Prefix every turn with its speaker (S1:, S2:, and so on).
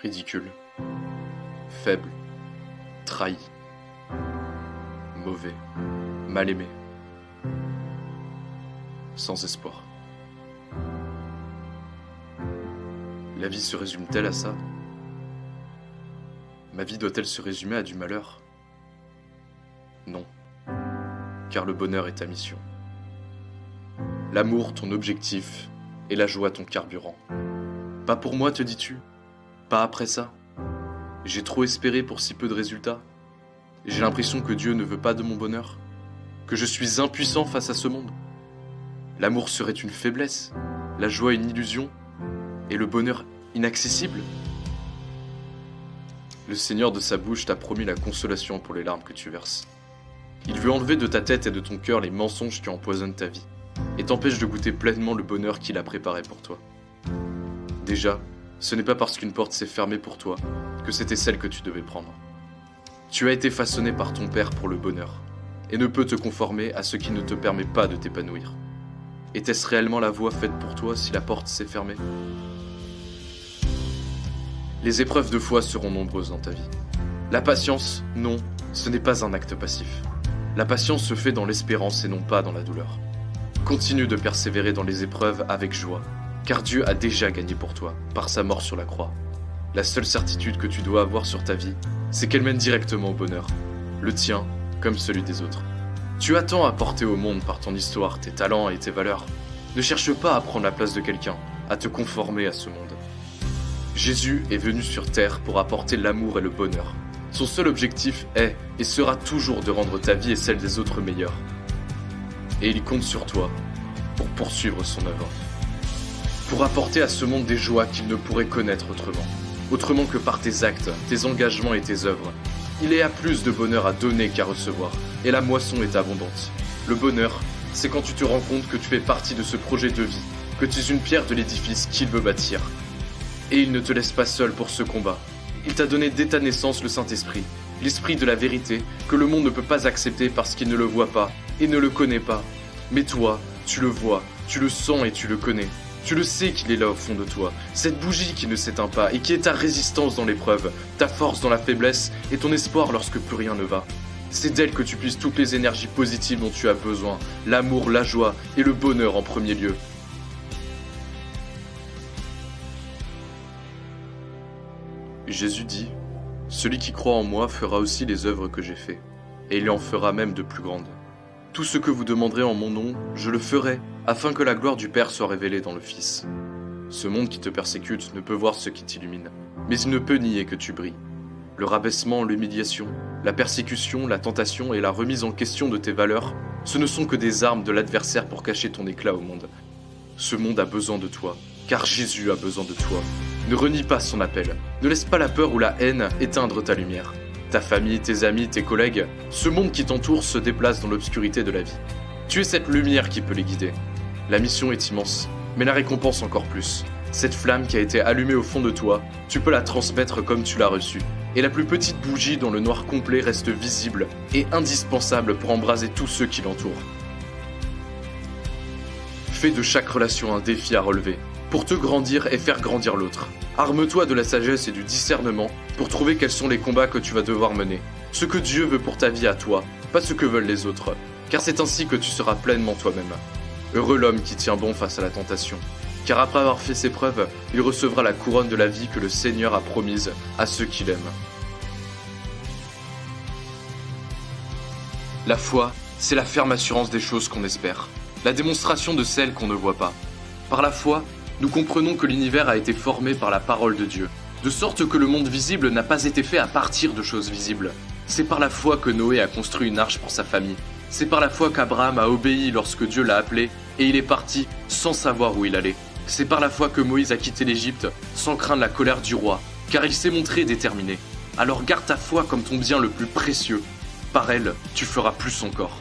S1: ridicule, faible, trahi, mauvais, mal aimé, sans espoir. La vie se résume-t-elle à ça? Ma vie doit-elle se résumer à du malheur? Non, car le bonheur est ta mission. L'amour, ton objectif, et la joie, ton carburant. Pas pour moi, te dis-tu? Pas après ça? J'ai trop espéré pour si peu de résultats. J'ai l'impression que Dieu ne veut pas de mon bonheur, que je suis impuissant face à ce monde. L'amour serait une faiblesse, la joie une illusion, et le bonheur inaccessible. Le Seigneur de sa bouche t'a promis la consolation pour les larmes que tu verses. Il veut enlever de ta tête et de ton cœur les mensonges qui empoisonnent ta vie, et t'empêchent de goûter pleinement le bonheur qu'il a préparé pour toi. Déjà, ce n'est pas parce qu'une porte s'est fermée pour toi que c'était celle que tu devais prendre. Tu as été façonné par ton Père pour le bonheur, et ne peux te conformer à ce qui ne te permet pas de t'épanouir. Était-ce réellement la voie faite pour toi si la porte s'est fermée? Les épreuves de foi seront nombreuses dans ta vie. La patience, non, ce n'est pas un acte passif. La patience se fait dans l'espérance et non pas dans la douleur. Continue de persévérer dans les épreuves avec joie, car Dieu a déjà gagné pour toi, par sa mort sur la croix. La seule certitude que tu dois avoir sur ta vie, c'est qu'elle mène directement au bonheur, le tien comme celui des autres. Tu as tant à apporter au monde par ton histoire, tes talents et tes valeurs. Ne cherche pas à prendre la place de quelqu'un, à te conformer à ce monde. Jésus est venu sur terre pour apporter l'amour et le bonheur. Son seul objectif est et sera toujours de rendre ta vie et celle des autres meilleures. Et il compte sur toi pour poursuivre son œuvre. Pour apporter à ce monde des joies qu'il ne pourrait connaître autrement que par tes actes, tes engagements et tes œuvres. Il y a plus de bonheur à donner qu'à recevoir, et la moisson est abondante. Le bonheur, c'est quand tu te rends compte que tu fais partie de ce projet de vie, que tu es une pierre de l'édifice qu'il veut bâtir. Et il ne te laisse pas seul pour ce combat. Il t'a donné dès ta naissance le Saint-Esprit, l'Esprit de la vérité, que le monde ne peut pas accepter parce qu'il ne le voit pas et ne le connaît pas. Mais toi, tu le vois, tu le sens et tu le connais. Tu le sais qu'il est là au fond de toi, cette bougie qui ne s'éteint pas et qui est ta résistance dans l'épreuve, ta force dans la faiblesse et ton espoir lorsque plus rien ne va. C'est d'elle que tu puisses toutes les énergies positives dont tu as besoin, l'amour, la joie et le bonheur en premier lieu. Jésus dit, « Celui qui croit en moi fera aussi les œuvres que j'ai faites, et il en fera même de plus grandes. Tout ce que vous demanderez en mon nom, je le ferai, afin que la gloire du Père soit révélée dans le Fils. Ce monde qui te persécute ne peut voir ce qui t'illumine, mais il ne peut nier que tu brilles. Le rabaissement, l'humiliation, la persécution, la tentation et la remise en question de tes valeurs, ce ne sont que des armes de l'adversaire pour cacher ton éclat au monde. Ce monde a besoin de toi, car Jésus a besoin de toi. Ne renie pas son appel, ne laisse pas la peur ou la haine éteindre ta lumière. Ta famille, tes amis, tes collègues, ce monde qui t'entoure se déplace dans l'obscurité de la vie. Tu es cette lumière qui peut les guider. La mission est immense, mais la récompense encore plus. Cette flamme qui a été allumée au fond de toi, tu peux la transmettre comme tu l'as reçue. Et la plus petite bougie dans le noir complet reste visible et indispensable pour embraser tous ceux qui l'entourent. Fais de chaque relation un défi à relever, pour te grandir et faire grandir l'autre. Arme-toi de la sagesse et du discernement pour trouver quels sont les combats que tu vas devoir mener. Ce que Dieu veut pour ta vie à toi, pas ce que veulent les autres, car c'est ainsi que tu seras pleinement toi-même. Heureux l'homme qui tient bon face à la tentation, car après avoir fait ses preuves, il recevra la couronne de la vie que le Seigneur a promise à ceux qui l'aiment. La foi, c'est la ferme assurance des choses qu'on espère, la démonstration de celles qu'on ne voit pas. Par la foi, nous comprenons que l'univers a été formé par la parole de Dieu, de sorte que le monde visible n'a pas été fait à partir de choses visibles. C'est par la foi que Noé a construit une arche pour sa famille. C'est par la foi qu'Abraham a obéi lorsque Dieu l'a appelé et il est parti sans savoir où il allait. C'est par la foi que Moïse a quitté l'Égypte sans craindre la colère du roi, car il s'est montré déterminé. Alors garde ta foi comme ton bien le plus précieux. Par elle, tu feras plus encore.